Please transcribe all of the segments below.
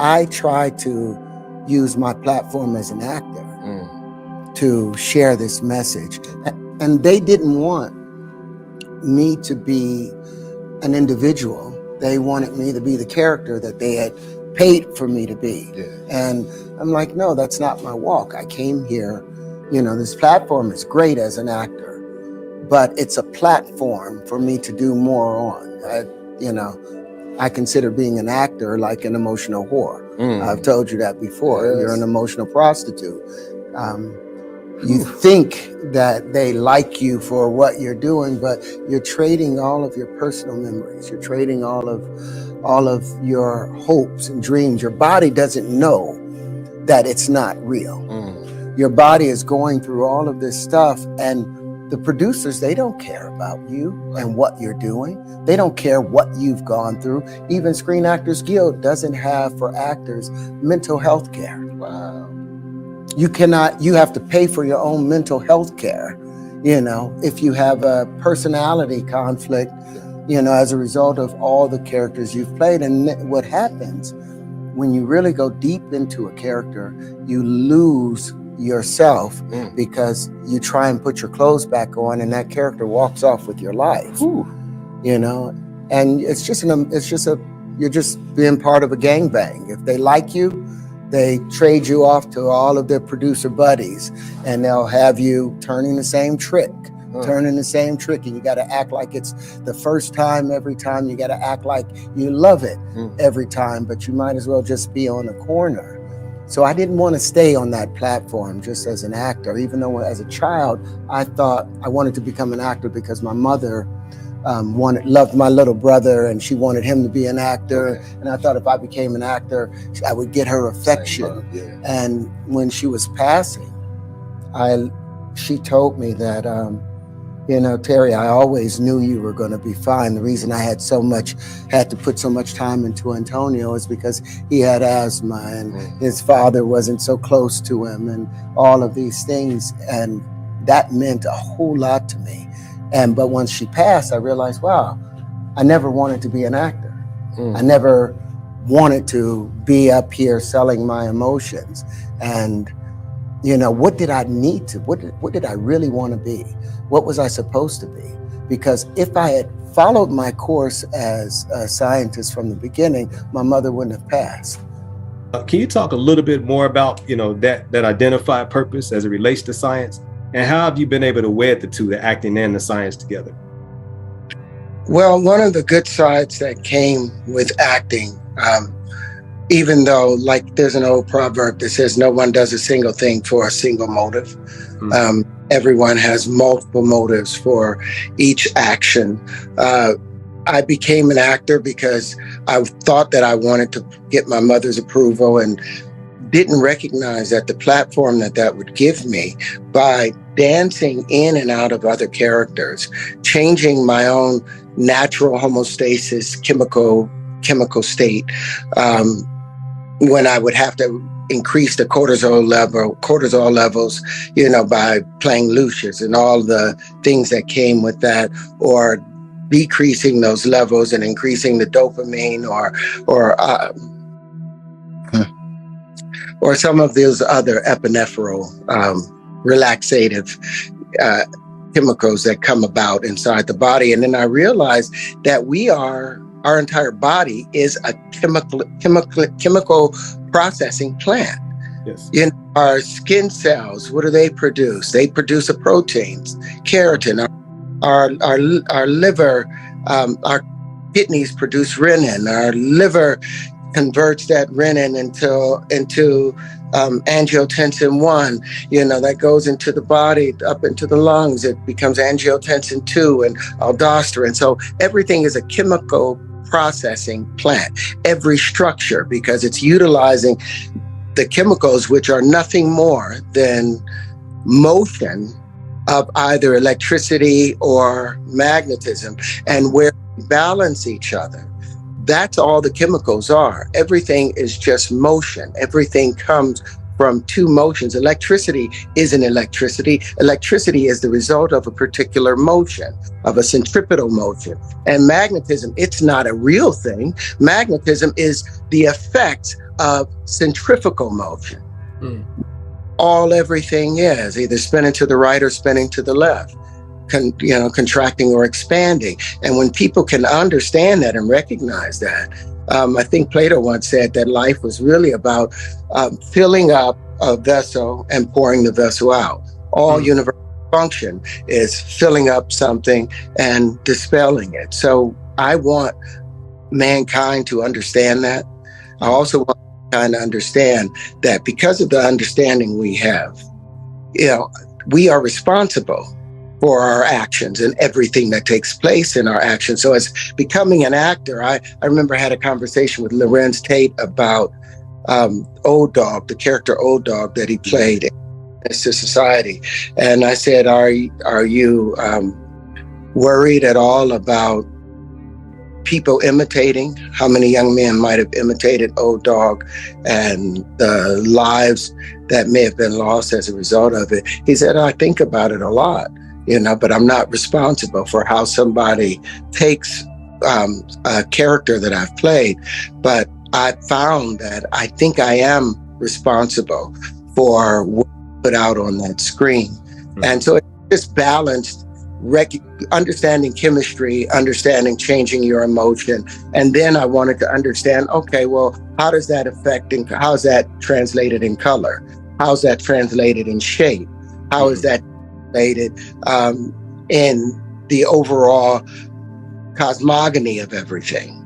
I try to use my platform as an actor to share this message. And they didn't want me to be an individual. They wanted me to be the character that they had paid for me to be. Yeah. And I'm like, no, that's not my walk. I came here, this platform is great as an actor, but it's a platform for me to do more on. I consider being an actor like an emotional whore. I've told you that before. Yes. You're an emotional prostitute. You think that they like you for what you're doing, but you're trading all of your personal memories. You're trading all of your hopes and dreams. Your body doesn't know that it's not real. Your body is going through all of this stuff, and the producers, they don't care about you and what you're doing. They don't care what you've gone through. Even Screen Actors Guild doesn't have for actors mental health care. Wow. You have to pay for your own mental health care, if you have a personality conflict, as a result of all the characters you've played. And what happens when you really go deep into a character, you lose yourself because you try and put your clothes back on and that character walks off with your life. And it's just you're just being part of a gangbang. If they like you, they trade you off to all of their producer buddies, and they'll have you turning the same trick, and you got to act like it's the first time every time. You got to act like you love it every time, but you might as well just be on a corner. So I didn't want to stay on that platform just as an actor, even though as a child, I thought I wanted to become an actor because my mother loved my little brother, and she wanted him to be an actor. And I thought if I became an actor, I would get her affection. And when she was passing, she told me that, Terry, I always knew you were going to be fine. The reason I had to put so much time into Antonio is because he had asthma and his father wasn't so close to him and all of these things. And that meant a whole lot to me. But once she passed, I realized, wow, I never wanted to be an actor. I never wanted to be up here selling my emotions. And, what did I need to, what did I really want to be? What was I supposed to be? Because if I had followed my course as a scientist from the beginning, my mother wouldn't have passed. Can you talk a little bit more about, that identified purpose as it relates to science? And how have you been able to wed the two, the acting and the science together? Well, one of the good sides that came with acting, even though there's an old proverb that says no one does a single thing for a single motive. Everyone has multiple motives for each action. I became an actor because I thought that I wanted to get my mother's approval and didn't recognize that the platform that would give me by dancing in and out of other characters, changing my own natural homeostasis chemical state, when I would have to increase the cortisol levels, by playing Lucius and all the things that came with that, or decreasing those levels and increasing the dopamine or some of those other epinephrine relaxative chemicals that come about inside the body. And then I realized that our entire body is a chemical processing plant. Yes. In our skin cells, what do they produce? They produce a proteins, keratin. Our liver, our kidneys produce renin. Our liver converts that renin into angiotensin 1, that goes into the body, up into the lungs. It becomes angiotensin 2 and aldosterone. So everything is a chemical processing plant, every structure, because it's utilizing the chemicals, which are nothing more than motion of either electricity or magnetism, and where we balance each other. That's all the chemicals are. Everything is just motion. Everything comes from two motions. Electricity isn't electricity. Electricity is the result of a particular motion, of a centripetal motion. And magnetism, it's not a real thing. Magnetism is the effect of centrifugal motion. Mm. All everything is either spinning to the right or spinning to the left, contracting or expanding. And when people can understand that and recognize that, I think Plato once said that life was really about filling up a vessel and pouring the vessel out. All universal function is filling up something and dispelling it. So I want mankind to understand that. I also want mankind to understand that because of the understanding we have, we are responsible for our actions and everything that takes place in our actions. So as becoming an actor, I remember I had a conversation with Lorenz Tate about Old Dog, the character Old Dog that he played in Menace Society. And I said, are you worried at all about people imitating? How many young men might have imitated Old Dog and the lives that may have been lost as a result of it? He said, I think about it a lot, but I'm not responsible for how somebody takes a character that I've played. But I found that I think I am responsible for what I put out on that screen. Mm-hmm. And so it's just balanced, understanding chemistry, understanding changing your emotion. And then I wanted to understand, okay, well, how does that affect and how's that translated in color? How's that translated in shape? How is that translated in the overall cosmogony of everything?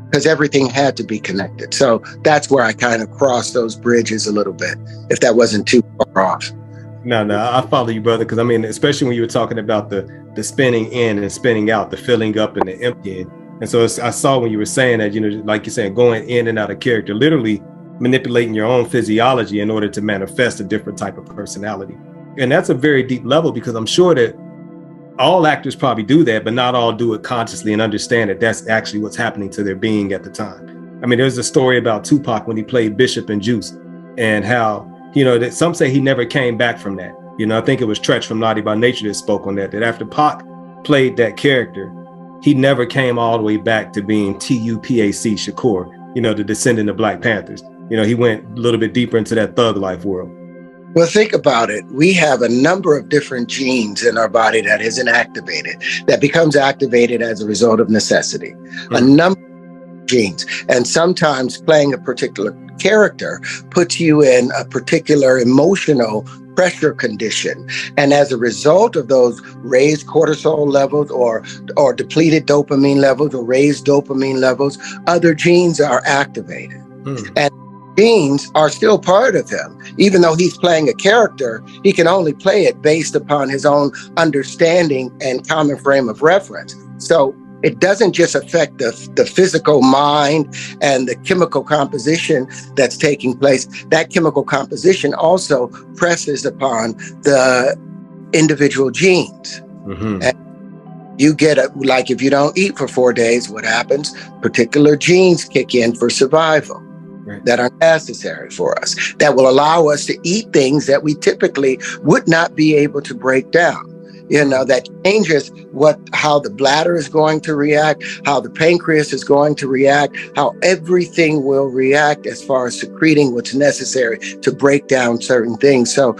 Because everything had to be connected. So that's where I kind of crossed those bridges a little bit, if that wasn't too far off. No, I follow you, brother. Because I mean, especially when you were talking about the spinning in and spinning out, the filling up and the emptying. And so I saw when you were saying that, like you're saying, going in and out of character, literally manipulating your own physiology in order to manifest a different type of personality. And that's a very deep level, because I'm sure that all actors probably do that, but not all do it consciously and understand that that's actually what's happening to their being at the time. I mean, there's a story about Tupac when he played Bishop and Juice, and how, that some say he never came back from that. I think it was Tretch from Naughty by Nature that spoke on that after Pac played that character, he never came all the way back to being Tupac Shakur, the descendant of Black Panthers. He went a little bit deeper into that thug life world. Well, think about it. We have a number of different genes in our body that isn't activated, that becomes activated as a result of necessity. Mm-hmm. A number of genes. And sometimes playing a particular character puts you in a particular emotional pressure condition. And as a result of those raised cortisol levels or depleted dopamine levels or raised dopamine levels, other genes are activated. Mm-hmm. And genes are still part of him. Even though he's playing a character, he can only play it based upon his own understanding and common frame of reference. So it doesn't just affect the physical mind and the chemical composition that's taking place. That chemical composition also presses upon the individual genes. Mm-hmm. And you get like if you don't eat for 4 days, what happens? Particular genes kick in for survival. Right. That are necessary for us, that will allow us to eat things that we typically would not be able to break down. That changes how the bladder is going to react, how the pancreas is going to react, how everything will react as far as secreting what's necessary to break down certain things. So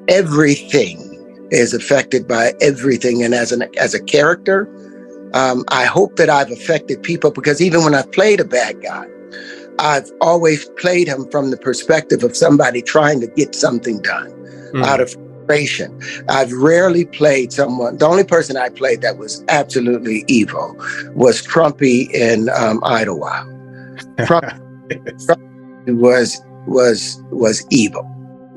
everything is affected by everything. And as a character, I hope that I've affected people, because even when I've played a bad guy, I've always played him from the perspective of somebody trying to get something done out of frustration. I've rarely played someone. The only person I played that was absolutely evil was Trumpy in Idlewild. Trumpy was evil.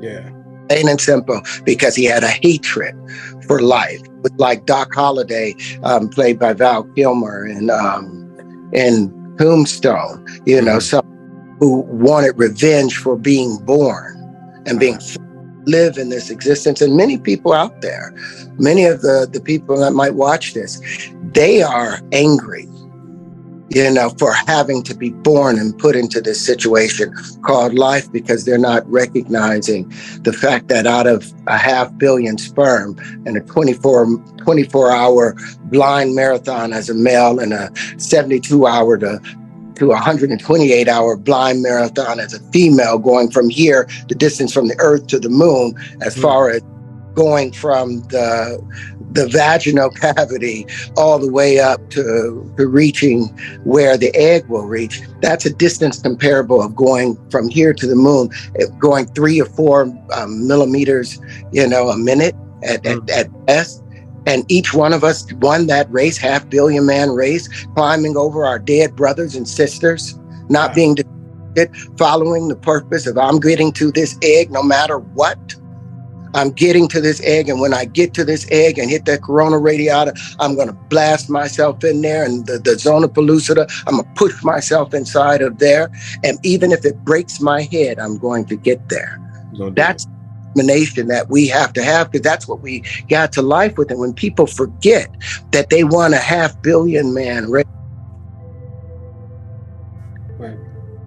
Yeah. Plain and simple, because he had a hatred for life. Like Doc Holliday, played by Val Kilmer in Tombstone, so who wanted revenge for being born and being live in this existence. And many people out there, many of the people that might watch this, they are angry, for having to be born and put into this situation called life, because they're not recognizing the fact that out of 500 million sperm and a 24-hour blind marathon as a male and a 72-hour to to a 128-hour blind marathon as a female, going from here, the distance from the Earth to the moon, as far as going from the vaginal cavity all the way up to reaching where the egg will reach. That's a distance comparable of going from here to the moon, going 3 or 4 millimeters, a minute at best. And each one of us won that race, 500 million man race, climbing over our dead brothers and sisters, not being defeated, following the purpose of I'm getting to this egg no matter what. I'm getting to this egg, and when I get to this egg and hit that corona radiata, I'm going to blast myself in there, and the zona pellucida, I'm going to push myself inside of there. And even if it breaks my head, I'm going to get there. That's determination that we have to have, because that's what we got to life with. And when people forget that they won a 500 million man race, right,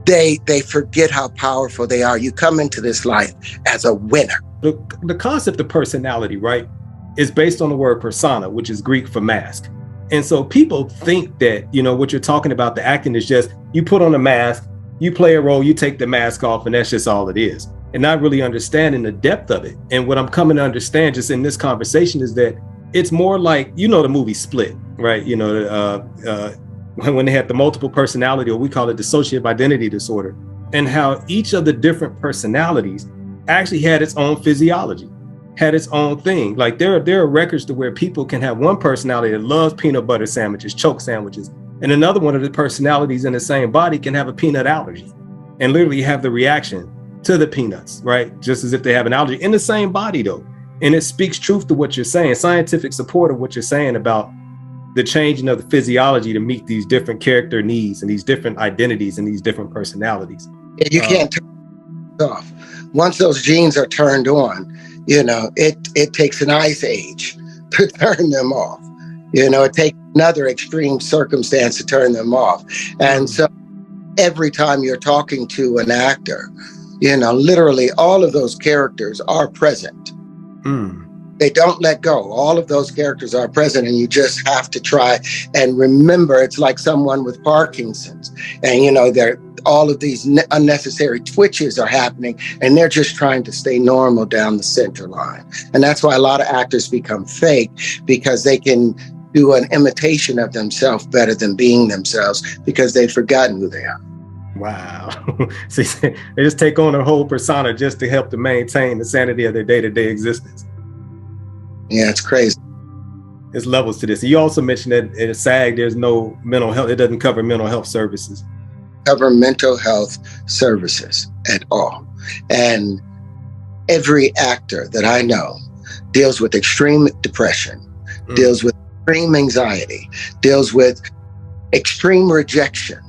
they forget how powerful they are. You come into this life as a winner. The concept of personality, right, is based on the word persona, which is Greek for mask. And so people think that, what you're talking about, the acting, is just you put on a mask, you play a role, you take the mask off, and that's just all it is. And not really understanding the depth of it. And what I'm coming to understand just in this conversation is that it's more like, the movie Split, right? When they had the multiple personality, or we call it dissociative identity disorder, and how each of the different personalities actually had its own physiology, had its own thing. Like there are records to where people can have one personality that loves peanut butter sandwiches, choke sandwiches, and another one of the personalities in the same body can have a peanut allergy and literally have the reaction to the peanuts, right? Just as if they have an allergy in the same body though. And it speaks truth to what you're saying, scientific support of what you're saying about the changing of the physiology to meet these different character needs and these different identities and these different personalities. You can't turn it off. Once those genes are turned on, it takes an ice age to turn them off. It takes another extreme circumstance to turn them off. And so every time you're talking to an actor, literally all of those characters are present. They don't let go. All of those characters are present, and you just have to try and remember. It's like someone with Parkinson's, and they're all of these unnecessary twitches are happening, and they're just trying to stay normal down the center line. And that's why a lot of actors become fake, because they can do an imitation of themselves better than being themselves, because they've forgotten who they are. Wow. See, they just take on a whole persona just to help to maintain the sanity of their day-to-day existence. Yeah, it's crazy. There's levels to this. You also mentioned that at SAG, there's no mental health. It doesn't cover mental health services. Cover mental health services at all. And every actor that I know deals with extreme depression, deals with extreme anxiety, deals with extreme rejection,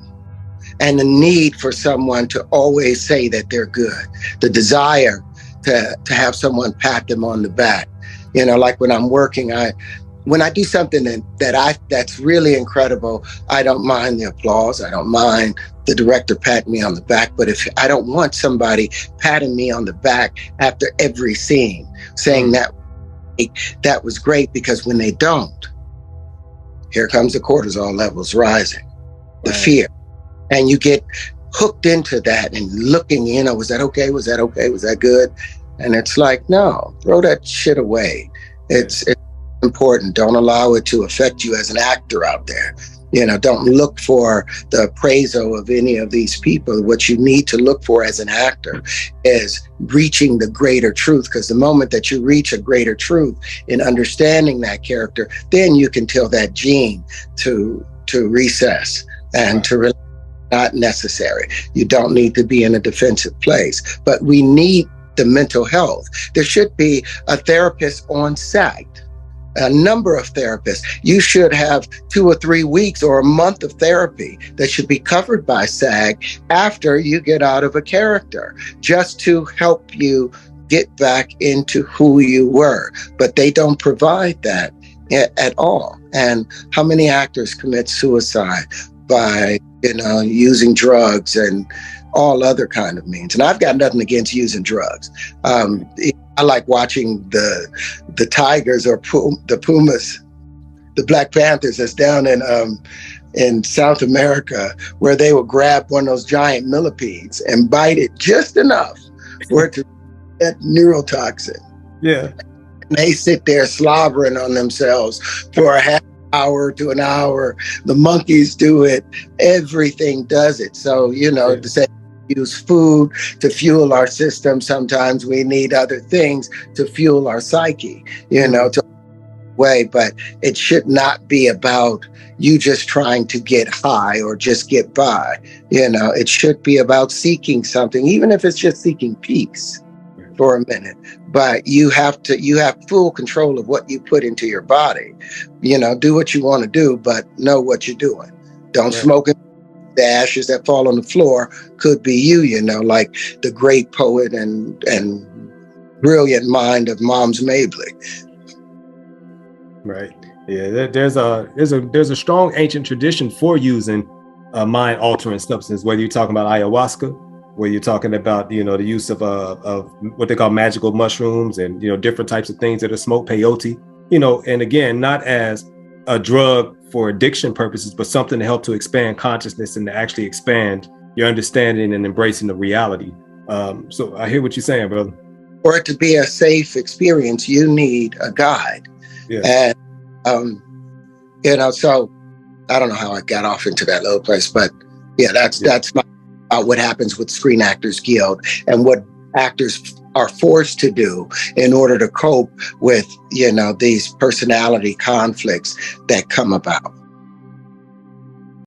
and the need for someone to always say that they're good, the desire to have someone pat them on the back. Like when I'm working, when I do something that's really incredible, I don't mind the applause. I don't mind the director patting me on the back. But if I don't want somebody patting me on the back after every scene, saying that was great, because when they don't, here comes the cortisol levels rising, the fear. And you get hooked into that and looking, was that okay? Was that okay? Was that good? And it's like, no, throw that shit away. It's important. Don't allow it to affect you as an actor out there. Don't look for the appraisal of any of these people. What you need to look for as an actor is reaching the greater truth, because the moment that you reach a greater truth in understanding that character, then you can tell that gene to recess and to relax. Not necessary. You don't need to be in a defensive place, but we need the mental health. There should be a therapist on site, a number of therapists. You should have 2 or 3 weeks or a month of therapy that should be covered by SAG after you get out of a character, just to help you get back into who you were. But they don't provide that at all. And how many actors commit suicide by using drugs and all other kind of means? And I've got nothing against using drugs. I like watching the tigers or the pumas, the Black Panthers that's down in in South America where they would grab one of those giant millipedes and bite it just enough for it to get neurotoxin. Yeah. And they sit there slobbering on themselves for a half hour to an hour. The monkeys do it. Everything does it. So, to say use food to fuel our system. Sometimes we need other things to fuel our psyche, to way, but it should not be about you just trying to get high or just get by. It should be about seeking something, even if it's just seeking peace for a minute. But you have full control of what you put into your body. Do what you want to do, but know what you're doing. Don't smoke it. The ashes that fall on the floor could be you, like the great poet and brilliant mind of Moms Mabley. Right. Yeah. There's a strong ancient tradition for using mind altering substances, whether you're talking about ayahuasca, whether you're talking about, the use of what they call magical mushrooms and, different types of things that are smoked, peyote, and again, not as a drug for addiction purposes, but something to help to expand consciousness and to actually expand your understanding and embracing the reality. So I hear what you're saying, brother. For it to be a safe experience, you need a guide. Yeah. And, so I don't know how I got off into that little place, but that's what happens with Screen Actors Guild and what actors are forced to do in order to cope with, these personality conflicts that come about.